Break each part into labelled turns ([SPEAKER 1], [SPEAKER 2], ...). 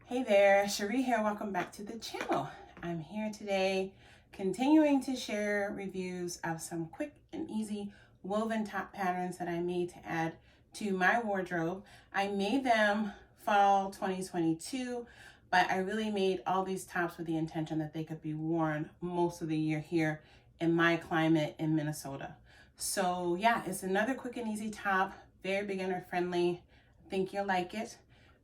[SPEAKER 1] Hey there, Cherie here. Welcome back to the channel. I'm here today continuing to share reviews of some quick and easy woven top patterns that I made to add to my wardrobe. I made them fall 2022, but I really made all these tops with the intention that they could be worn most of the year here in my climate in Minnesota. So yeah, it's another quick and easy top, very beginner friendly. I think you'll like it.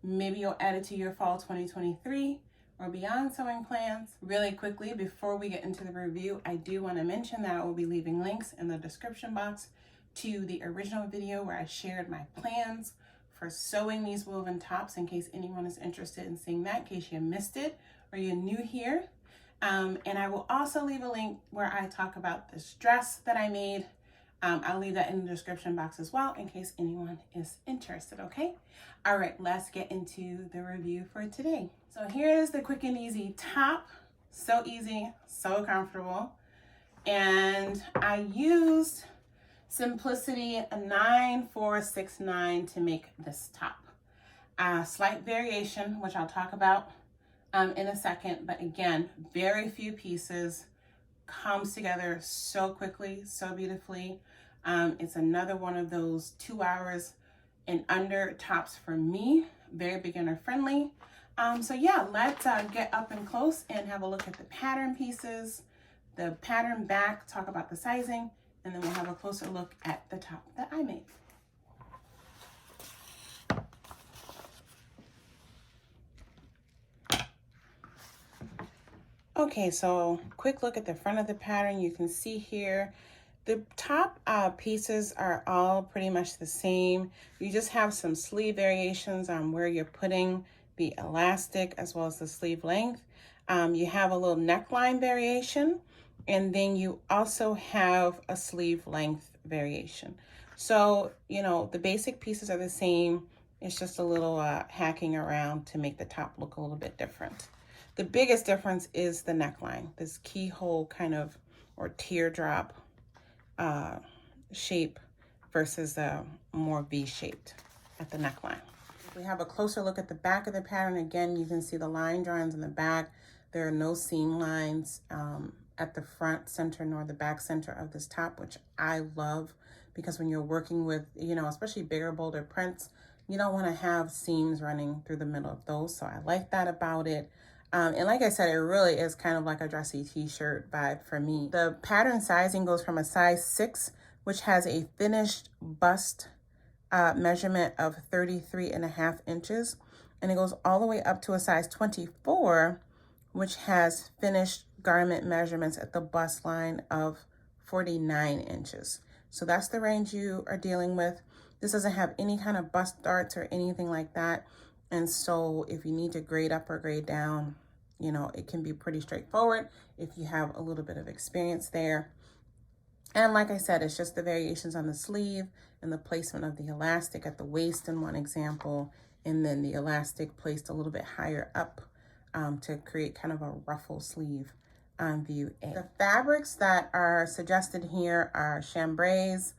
[SPEAKER 1] Maybe you'll add it to your fall 2023 or beyond sewing plans. Really quickly, before we get into the review, I do want to mention that I will be leaving links in the description box to the original video where I shared my plans for sewing these woven tops in case anyone is interested in seeing that, in case you missed it or you're new here. And I will also leave a link where I talk about this dress that I made. I'll leave that in the description box as well in case anyone is interested, okay? All right, let's get into the review for today. So here's the quick and easy top. So easy, so comfortable. And I used Simplicity 9469 to make this top. Slight variation, which I'll talk about in a second, but again, very few pieces, comes together so quickly, so beautifully. It's another one of those 2 hours and under tops for me, very beginner friendly. So yeah, let's get up and close and have a look at the pattern pieces, the pattern back, talk about the sizing, and then we'll have a closer look at the top that I made. Okay, so quick look at the front of the pattern. You can see here, the top pieces are all pretty much the same. You just have some sleeve variations on where you're putting the elastic as well as the sleeve length. You have a little neckline variation, and then you also have a sleeve length variation. So, you know, the basic pieces are the same. It's just a little hacking around to make the top look a little bit different. The biggest difference is the neckline, this keyhole kind of, or teardrop shape versus a more V-shaped at the neckline. If we have a closer look at the back of the pattern, again, you can see the line drawings in the back. There are no seam lines at the front center nor the back center of this top, which I love because when you're working with, you know, especially bigger, bolder prints, you don't want to have seams running through the middle of those. So I like that about it. And like I said, it really is kind of like a dressy t-shirt vibe for me. The pattern sizing goes from a size 6, which has a finished bust measurement of 33.5 inches. And it goes all the way up to a size 24, which has finished garment measurements at the bust line of 49 inches. So that's the range you are dealing with. This doesn't have any kind of bust darts or anything like that. And so if you need to grade up or grade down, you know, it can be pretty straightforward if you have a little bit of experience there. And like I said, it's just the variations on the sleeve and the placement of the elastic at the waist in one example, and then the elastic placed a little bit higher up to create kind of a ruffle sleeve on view A. The fabrics that are suggested here are chambrays,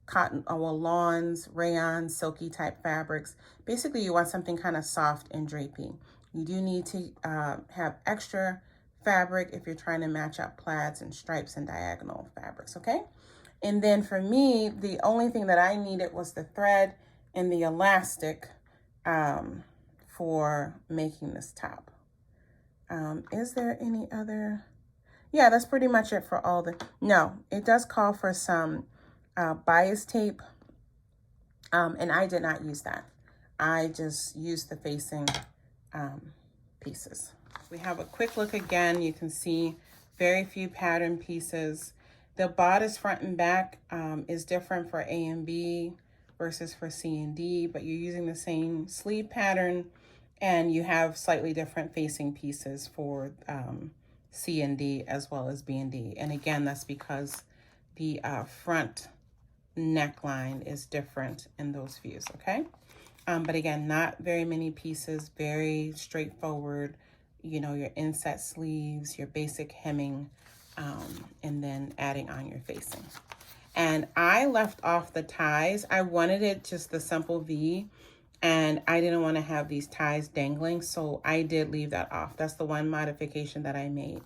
[SPEAKER 1] cotton, lawns, rayon, silky type fabrics. Basically, you want something kind of soft and drapey. You do need to have extra fabric if you're trying to match up plaids and stripes and diagonal fabrics, okay? And then for me, the only thing that I needed was the thread and the elastic for making this top. Is there any other? Yeah, that's pretty much it for all the, no, it does call for some bias tape, and I did not use that. I just used the facing pieces. We have a quick look again. You can see very few pattern pieces. The bodice front and back is different for A and B versus for C and D, but you're using the same sleeve pattern, and you have slightly different facing pieces for C and D as well as B and D. And again, that's because the front neckline is different in those views, okay? But again, not very many pieces, very straightforward, you know, your inset sleeves, your basic hemming, and then adding on your facing. And I left off the ties. I wanted it just the simple V, and I didn't want to have these ties dangling, so I did leave that off. That's the one modification that I made.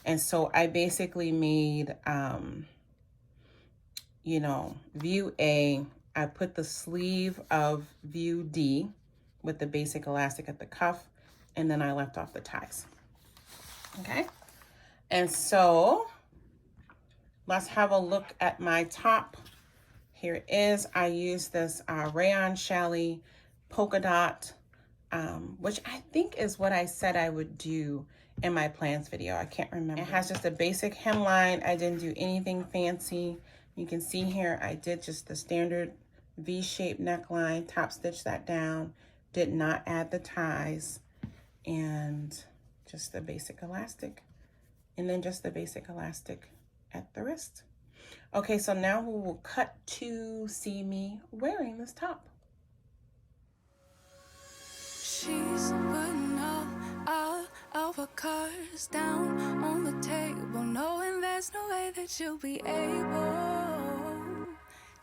[SPEAKER 1] And so I basically made, you know, view A, I put the sleeve of view D with the basic elastic at the cuff, and then I left off the ties. Okay, and so let's have a look at my top. Here it is. I use this Rayon Chalet polka dot, which I think is what I said I would do in my plans video. I can't remember. It has just a basic hemline. I didn't do anything fancy. You can see here I did just the standard V-shaped neckline, top stitch that down, did not add the ties, and just the basic elastic, and then just the basic elastic at the wrist. Okay, so now we will cut to see me wearing this top.
[SPEAKER 2] She's putting all of her cards down on the table, knowing there's no way that you'll be able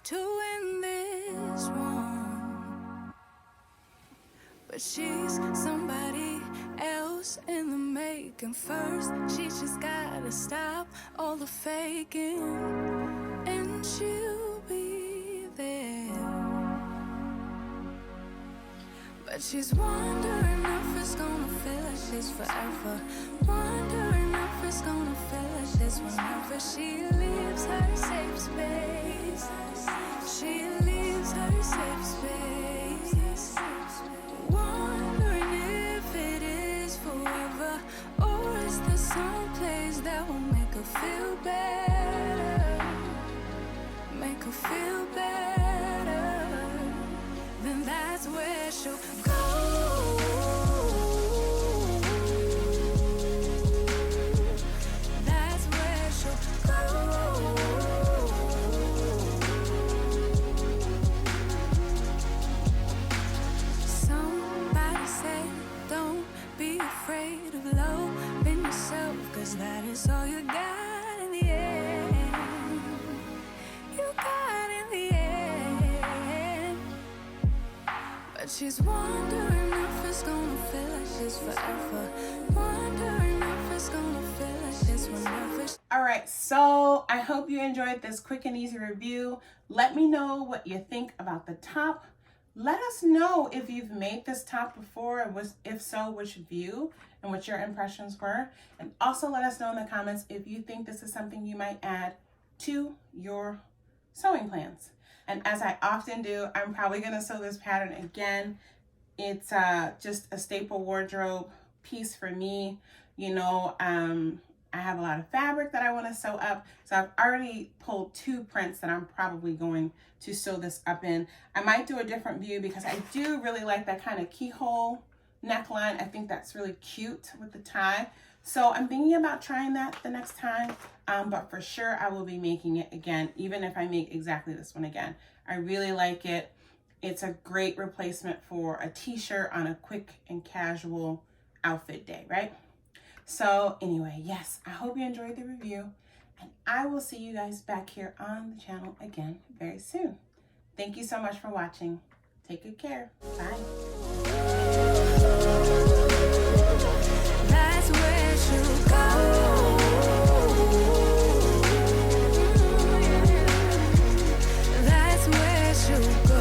[SPEAKER 2] to win this one. But she's somebody else in the making. First, she just gotta stop all the faking, and she'll be there. But she's wondering if it's gonna feel like this forever. Wondering if it's gonna feel like this whenever she leaves her safe space. She leaves her safe space. Wondering if it is forever, or is there some place that will make her feel better? Make her feel better. Then that's where she'll go. That's where she'll go. Somebody said, don't be afraid of loving yourself, 'cause that is all you got in the end. You got in the end. But she's wondering if it's gonna feel like this forever. Wondering if it's gonna feel like this whenever.
[SPEAKER 1] All right, so I hope you enjoyed this quick and easy review. Let me know what you think about the top. Let us know if you've made this top before, and if so, which view and what your impressions were. And also let us know in the comments if you think this is something you might add to your sewing plans. And as I often do, I'm probably gonna sew this pattern again. It's just a staple wardrobe piece for me. You know, I have a lot of fabric that I wanna sew up. So I've already pulled 2 prints that I'm probably going to sew this up in. I might do a different view because I do really like that kind of keyhole neckline. I think that's really cute with the tie. So I'm thinking about trying that the next time, but for sure I will be making it again, even if I make exactly this one again. I really like it. It's a great replacement for a t-shirt on a quick and casual outfit day, right? So anyway, yes, I hope you enjoyed the review, and I will see you guys back here on the channel again very soon. Thank you so much for watching. Take good care. Bye.
[SPEAKER 2] That's where she'll go. That's where she'll go.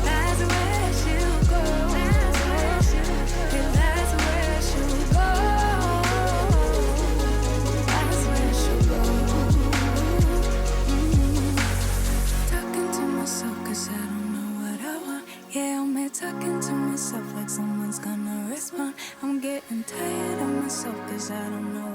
[SPEAKER 2] That's where she'll go. That's where she'll go. That's where she'll go. That's where she'll go. Talking to myself 'cause I don't know what I want. Yeah, I'm here talking to myself like someone's gonna respond. I'm getting tired of myself 'cause I don't know